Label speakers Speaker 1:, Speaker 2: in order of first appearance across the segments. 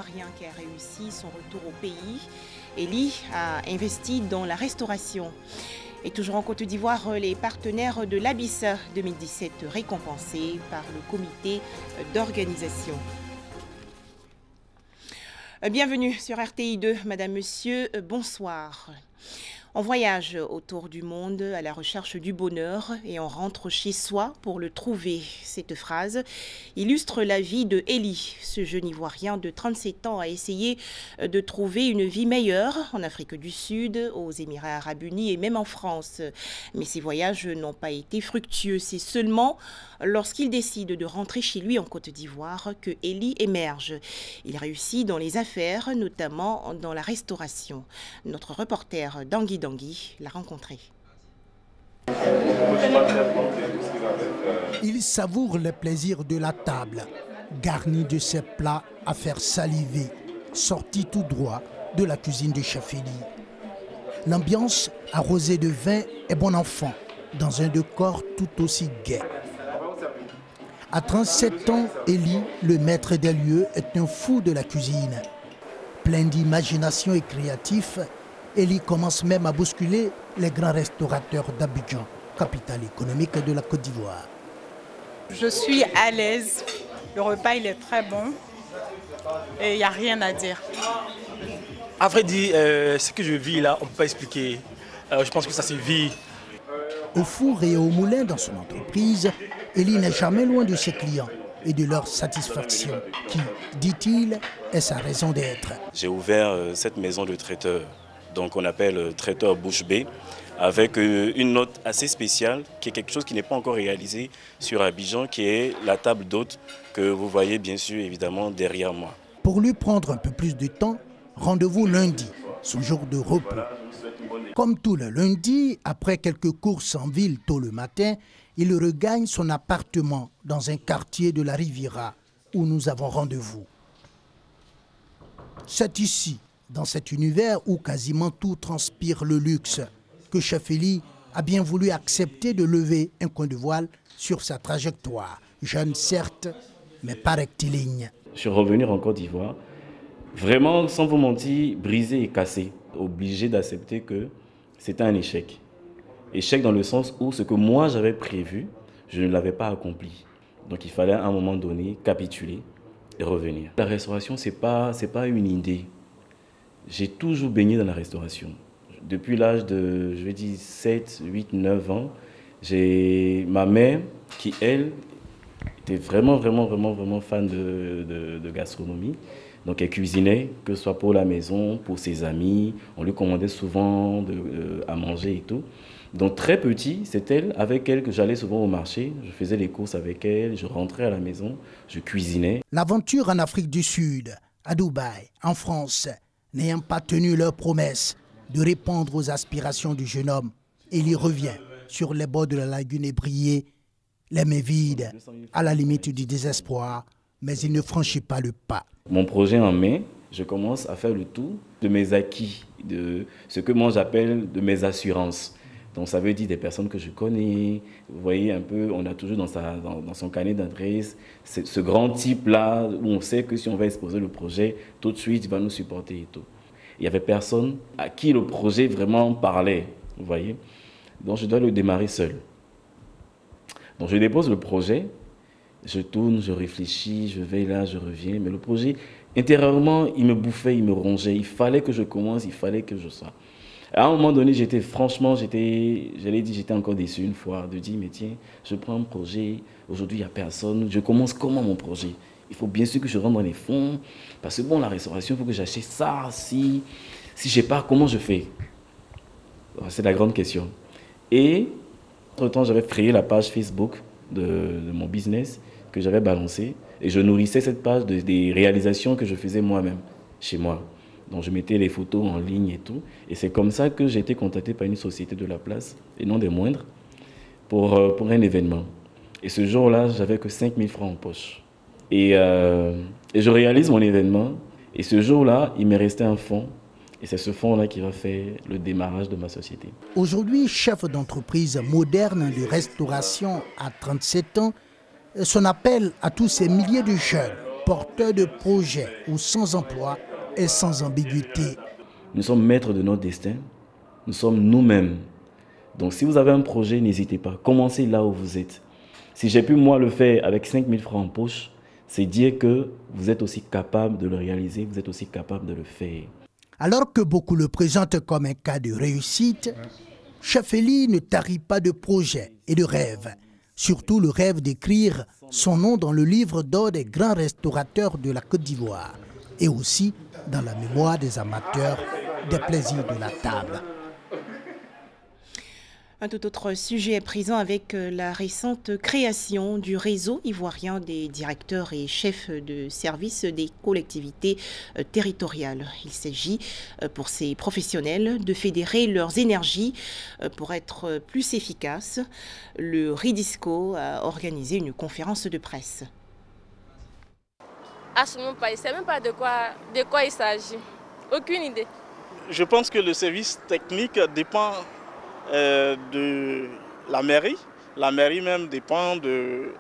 Speaker 1: ivoirien qui a réussi son retour au pays. Eli a investi dans la restauration. Et toujours en Côte d'Ivoire, les partenaires de l'Abyss 2017 récompensés par le comité d'organisation. Bienvenue sur RTI2, Madame, Monsieur, bonsoir. On voyage autour du monde à la recherche du bonheur et on rentre chez soi pour le trouver. Cette phrase illustre la vie de Eli. Ce jeune Ivoirien de 37 ans a essayé de trouver une vie meilleure en Afrique du Sud, aux Émirats Arabes Unis et même en France. Mais ses voyages n'ont pas été fructueux. C'est seulement lorsqu'il décide de rentrer chez lui en Côte d'Ivoire que Eli émerge. Il réussit dans les affaires, notamment dans la restauration. Notre reporter Dangui l'a rencontré.
Speaker 2: Il savoure le plaisir de la table, garni de ses plats à faire saliver, sortis tout droit de la cuisine de chef Eli. L'ambiance arrosée de vin est bon enfant, dans un décor tout aussi gai. À 37 ans, Eli, le maître des lieux, est un fou de la cuisine. Plein d'imagination et créatif, Eli commence même à bousculer les grands restaurateurs d'Abidjan, capitale économique de la Côte d'Ivoire.
Speaker 3: Je suis à l'aise, le repas il est très bon et il n'y a rien à dire.
Speaker 4: À vrai dire, ce que je vis là, on ne peut pas expliquer. Je pense que ça se vit.
Speaker 2: Au four et au moulin dans son entreprise, Eli n'est jamais loin de ses clients et de leur satisfaction, qui, dit-il, est sa raison d'être.
Speaker 5: J'ai ouvert cette maison de traiteur, donc on appelle traiteur bouche bée, avec une note assez spéciale, qui est quelque chose qui n'est pas encore réalisé sur Abidjan, qui est la table d'hôte que vous voyez bien sûr évidemment derrière moi.
Speaker 2: Pour lui prendre un peu plus de temps, rendez-vous lundi, son jour de repos. Comme tout le lundi, après quelques courses en ville tôt le matin, il regagne son appartement dans un quartier de la Riviera où nous avons rendez-vous. C'est ici, dans cet univers où quasiment tout transpire le luxe, que chef Eli a bien voulu accepter de lever un coin de voile sur sa trajectoire. Jeune certes, mais pas rectiligne.
Speaker 5: Je suis revenu en Côte d'Ivoire, vraiment sans vous mentir, brisé et cassé, obligé d'accepter que c'était un échec. Échec dans le sens où ce que moi j'avais prévu, je ne l'avais pas accompli. Donc il fallait à un moment donné capituler et revenir. La restauration, c'est pas une idée. J'ai toujours baigné dans la restauration. Depuis l'âge de, je vais dire, 7, 8, 9 ans, j'ai ma mère qui, elle, était vraiment fan de gastronomie. Donc elle cuisinait, que ce soit pour la maison, pour ses amis. On lui commandait souvent à manger et tout. Donc très petit, c'est elle, avec elle, que j'allais souvent au marché. Je faisais les courses avec elle, je rentrais à la maison, je cuisinais.
Speaker 2: L'aventure en Afrique du Sud, à Dubaï, en France, n'ayant pas tenu leur promesse de répondre aux aspirations du jeune homme, Eli revient sur les bords de la lagune ébriée, les mains vides, à la limite du désespoir, mais il ne franchit pas le pas.
Speaker 5: Mon projet en mai, je commence à faire le tour de mes acquis, de ce que moi j'appelle de mes assurances. Donc ça veut dire des personnes que je connais, vous voyez un peu, on a toujours dans son carnet d'adresse ce grand type-là où on sait que si on va exposer le projet, tout de suite il va nous supporter et tout. Il n'y avait personne à qui le projet vraiment parlait, vous voyez. Donc je dois le démarrer seul. Donc je dépose le projet, je tourne, je réfléchis, je vais là, je reviens, mais le projet, intérieurement, il me bouffait, il me rongeait, il fallait que je commence, il fallait que je sois. À un moment donné, j'étais encore déçu une fois, de dire, mais tiens, je prends un projet, aujourd'hui il n'y a personne, je commence comment mon projet? Il faut bien sûr que je rentre dans les fonds, parce que bon, la restauration, il faut que j'achète ça, si je ne sais pas, comment je fais? C'est la grande question. Et, entre-temps, j'avais créé la page Facebook de mon business, que j'avais balancée, et je nourrissais cette page des réalisations que je faisais moi-même, chez moi. Donc je mettais les photos en ligne et tout. Et c'est comme ça que j'ai été contacté par une société de la place, et non des moindres, pour un événement. Et ce jour-là, j'avais que 5 000 francs en poche. Et je réalise mon événement. Et ce jour-là, il m'est resté un fonds. Et c'est ce fonds-là qui va faire le démarrage de ma société.
Speaker 2: Aujourd'hui, chef d'entreprise moderne de restauration à 37 ans, son appel à tous ces milliers de jeunes porteurs de projets ou sans emploi est sans ambiguïté.
Speaker 5: Nous sommes maîtres de notre destin, nous sommes nous-mêmes. Donc si vous avez un projet, n'hésitez pas, commencez là où vous êtes. Si j'ai pu moi le faire avec 5 000 francs en poche, c'est dire que vous êtes aussi capable de le réaliser, vous êtes aussi capable de le faire.
Speaker 2: Alors que beaucoup le présentent comme un cas de réussite, Chef Eli ne tarit pas de projets et de rêves. Surtout le rêve d'écrire son nom dans le livre d'or des grands restaurateurs de la Côte d'Ivoire et aussi dans la mémoire des amateurs des plaisirs de la table.
Speaker 1: Un tout autre sujet est présent avec la récente création du réseau ivoirien des directeurs et chefs de service des collectivités territoriales. Il s'agit pour ces professionnels de fédérer leurs énergies pour être plus efficaces. Le RIDISCO a organisé une conférence de presse.
Speaker 6: Absolument pas, je ne sais même pas de quoi il s'agit. Aucune idée.
Speaker 7: Je pense que le service technique dépend de la mairie. La mairie même dépend du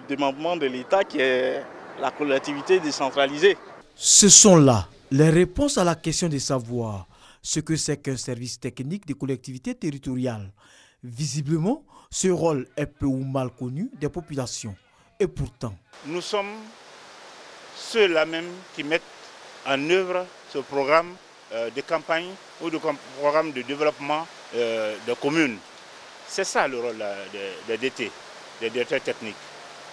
Speaker 7: démembrement de l'État qui est la collectivité décentralisée.
Speaker 8: Ce sont là les réponses à la question de savoir ce que c'est qu'un service technique des collectivités territoriales. Visiblement, ce rôle est peu ou mal connu des populations. Et pourtant,
Speaker 9: nous sommes ceux-là même qui mettent en œuvre ce programme de campagne ou de programme de développement de communes. C'est ça le rôle des DT, des directeurs techniques.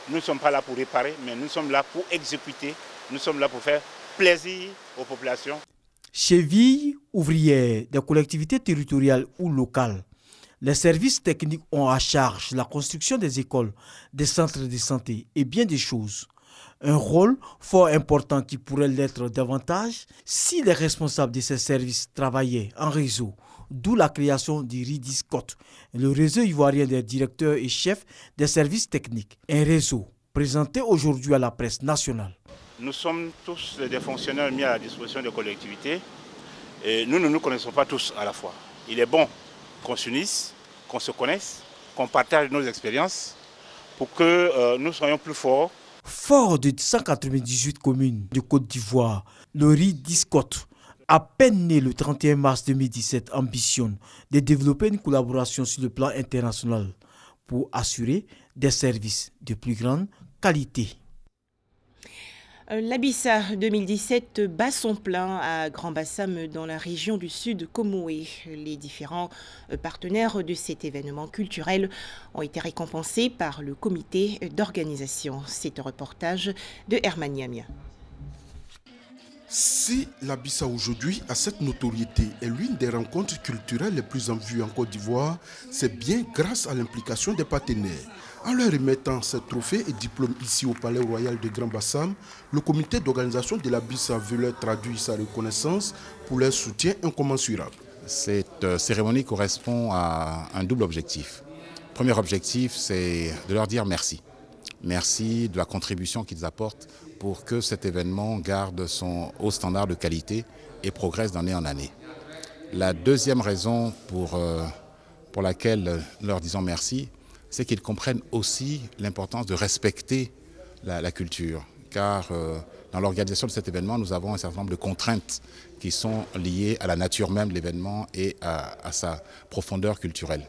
Speaker 9: Nous ne sommes pas là pour réparer, mais nous sommes là pour exécuter, nous sommes là pour faire plaisir aux populations.
Speaker 8: Chevilles ouvrières des collectivités territoriales ou locales, les services techniques ont à charge la construction des écoles, des centres de santé et bien des choses. Un rôle fort important qui pourrait l'être davantage si les responsables de ces services travaillaient en réseau, d'où la création du RIDISCO, le réseau ivoirien des directeurs et chefs des services techniques. Un réseau présenté aujourd'hui à la presse nationale.
Speaker 9: Nous sommes tous des fonctionnaires mis à la disposition des collectivités et nous ne nous connaissons pas tous à la fois. Il est bon qu'on s'unisse, qu'on se connaisse, qu'on partage nos expériences pour que nous soyons plus forts.
Speaker 8: Fort de 198 communes de Côte d'Ivoire, le RIDISCO, à peine né le 31 mars 2017, ambitionne de développer une collaboration sur le plan international pour assurer des services de plus grande qualité.
Speaker 1: L'Abissa 2017 bat son plein à Grand Bassam dans la région du Sud Comoé. Les différents partenaires de cet événement culturel ont été récompensés par le comité d'organisation. C'est un reportage de Herman Niamia.
Speaker 10: Si l'Abissa aujourd'hui a cette notoriété et l'une des rencontres culturelles les plus en vue en Côte d'Ivoire, c'est bien grâce à l'implication des partenaires. En leur remettant ces trophées et diplômes ici au Palais Royal de Grand Bassam, le comité d'organisation de l'Abissa veut leur traduire sa reconnaissance pour leur soutien incommensurable.
Speaker 11: Cette cérémonie correspond à un double objectif. Le premier objectif, c'est de leur dire merci. Merci de la contribution qu'ils apportent pour que cet événement garde son haut standard de qualité et progresse d'année en année. La deuxième raison pour laquelle nous leur disons merci, c'est qu'ils comprennent aussi l'importance de respecter la culture. Car dans l'organisation de cet événement, nous avons un certain nombre de contraintes qui sont liées à la nature même de l'événement et à sa profondeur culturelle.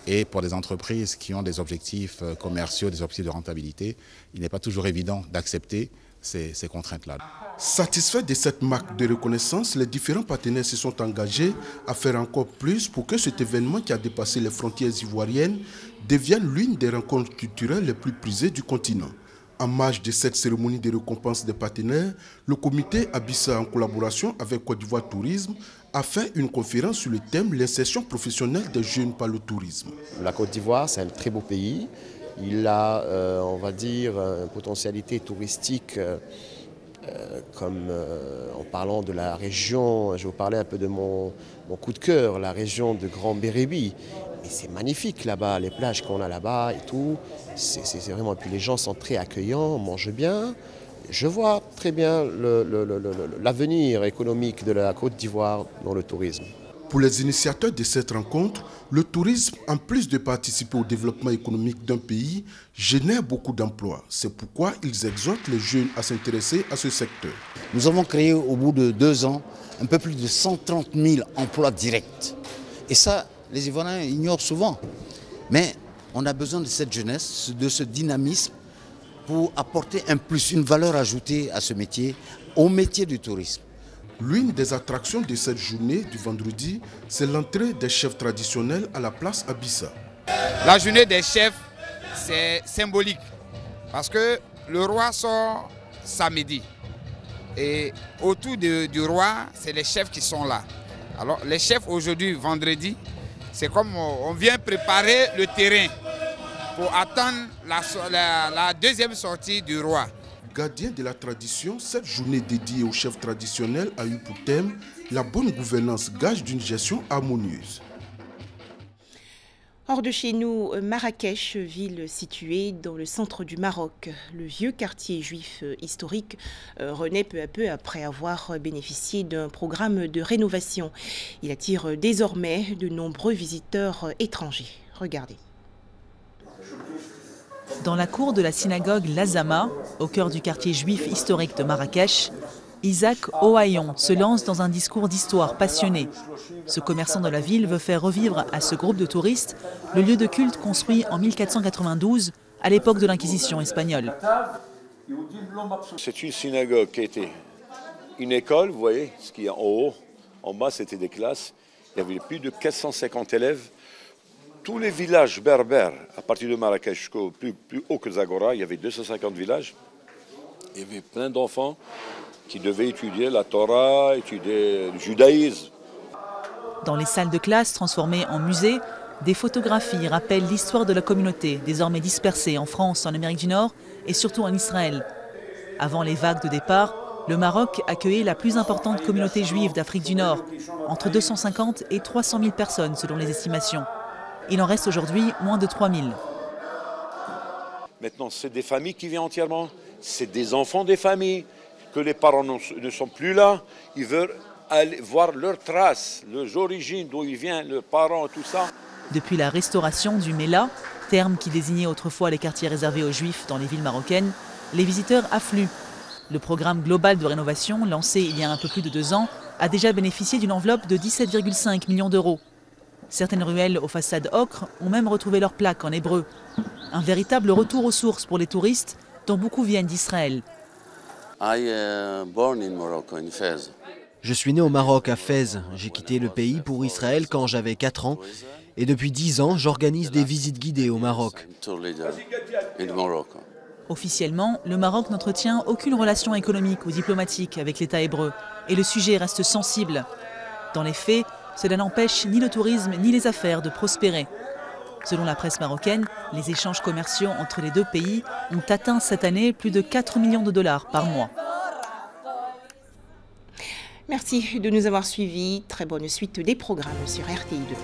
Speaker 11: Et pour des entreprises qui ont des objectifs commerciaux, des objectifs de rentabilité, il n'est pas toujours évident d'accepter ces contraintes-là.
Speaker 10: Satisfaits de cette marque de reconnaissance, les différents partenaires se sont engagés à faire encore plus pour que cet événement qui a dépassé les frontières ivoiriennes devienne l'une des rencontres culturelles les plus prisées du continent. En marge de cette cérémonie de récompense des partenaires, le comité Abissa, en collaboration avec Côte d'Ivoire Tourisme, a fait une conférence sur le thème « L'insertion professionnelle des jeunes par le tourisme ».
Speaker 12: La Côte d'Ivoire, c'est un très beau pays. Il a, on va dire, une potentialité touristique, en parlant de la région, je vais vous parler un peu de mon coup de cœur, la région de Grand Bérébi. Et c'est magnifique là-bas, les plages qu'on a là-bas et tout. C'est vraiment, et puis les gens sont très accueillants, mangent bien. Je vois très bien l'avenir économique de la Côte d'Ivoire dans le tourisme.
Speaker 10: Pour les initiateurs de cette rencontre, le tourisme, en plus de participer au développement économique d'un pays, génère beaucoup d'emplois. C'est pourquoi ils exhortent les jeunes à s'intéresser à ce secteur.
Speaker 13: Nous avons créé au bout de 2 ans un peu plus de 130 000 emplois directs. Et ça, les Ivoiriens ignorent souvent. Mais on a besoin de cette jeunesse, de ce dynamisme pour apporter un plus, une valeur ajoutée à ce métier, au métier du tourisme.
Speaker 10: L'une des attractions de cette journée du vendredi, c'est l'entrée des chefs traditionnels à la place Abissa.
Speaker 14: La journée des chefs, c'est symbolique parce que le roi sort samedi et autour du roi, c'est les chefs qui sont là. Alors les chefs aujourd'hui, vendredi, c'est comme on vient préparer le terrain pour attendre la deuxième sortie du roi.
Speaker 10: Gardien de la tradition, cette journée dédiée aux chefs traditionnels a eu pour thème la bonne gouvernance, gage d'une gestion harmonieuse.
Speaker 1: Hors de chez nous, Marrakech, ville située dans le centre du Maroc. Le vieux quartier juif historique renaît peu à peu après avoir bénéficié d'un programme de rénovation. Il attire désormais de nombreux visiteurs étrangers. Regardez.
Speaker 15: Dans la cour de la synagogue Lazama, au cœur du quartier juif historique de Marrakech, Isaac Ohayon se lance dans un discours d'histoire passionné. Ce commerçant de la ville veut faire revivre à ce groupe de touristes le lieu de culte construit en 1492, à l'époque de l'Inquisition espagnole.
Speaker 16: C'est une synagogue qui était une école, vous voyez, ce qu'il y a en haut. En bas, c'était des classes. Il y avait plus de 450 élèves. Tous les villages berbères, à partir de Marrakech jusqu'au plus haut que Zagora, il y avait 250 villages. Il y avait plein d'enfants qui devaient étudier la Torah, étudier le judaïsme.
Speaker 15: Dans les salles de classe transformées en musées, des photographies rappellent l'histoire de la communauté, désormais dispersée en France, en Amérique du Nord et surtout en Israël. Avant les vagues de départ, le Maroc accueillait la plus importante communauté juive d'Afrique du Nord, entre 250 et 300 000 personnes selon les estimations. Il en reste aujourd'hui moins de 3 000.
Speaker 16: Maintenant, c'est des familles qui viennent entièrement. C'est des enfants des familles, que les parents ne sont plus là. Ils veulent aller voir leurs traces, leurs origines, d'où ils viennent, leurs parents, tout ça.
Speaker 15: Depuis la restauration du Mela, terme qui désignait autrefois les quartiers réservés aux Juifs dans les villes marocaines, les visiteurs affluent. Le programme global de rénovation, lancé il y a un peu plus de 2 ans, a déjà bénéficié d'une enveloppe de 17,5 millions d'euros. Certaines ruelles aux façades ocre ont même retrouvé leur plaque en hébreu. Un véritable retour aux sources pour les touristes, dont beaucoup viennent d'Israël.
Speaker 17: Je suis né au Maroc, à Fès. J'ai quitté le pays pour Israël quand j'avais 4 ans. Et depuis 10 ans, j'organise des visites guidées au Maroc.
Speaker 15: Officiellement, le Maroc n'entretient aucune relation économique ou diplomatique avec l'État hébreu. Et le sujet reste sensible. Dans les faits, cela n'empêche ni le tourisme ni les affaires de prospérer. Selon la presse marocaine, les échanges commerciaux entre les 2 pays ont atteint cette année plus de 4 millions de dollars par mois.
Speaker 1: Merci de nous avoir suivis. Très bonne suite des programmes sur RTI2.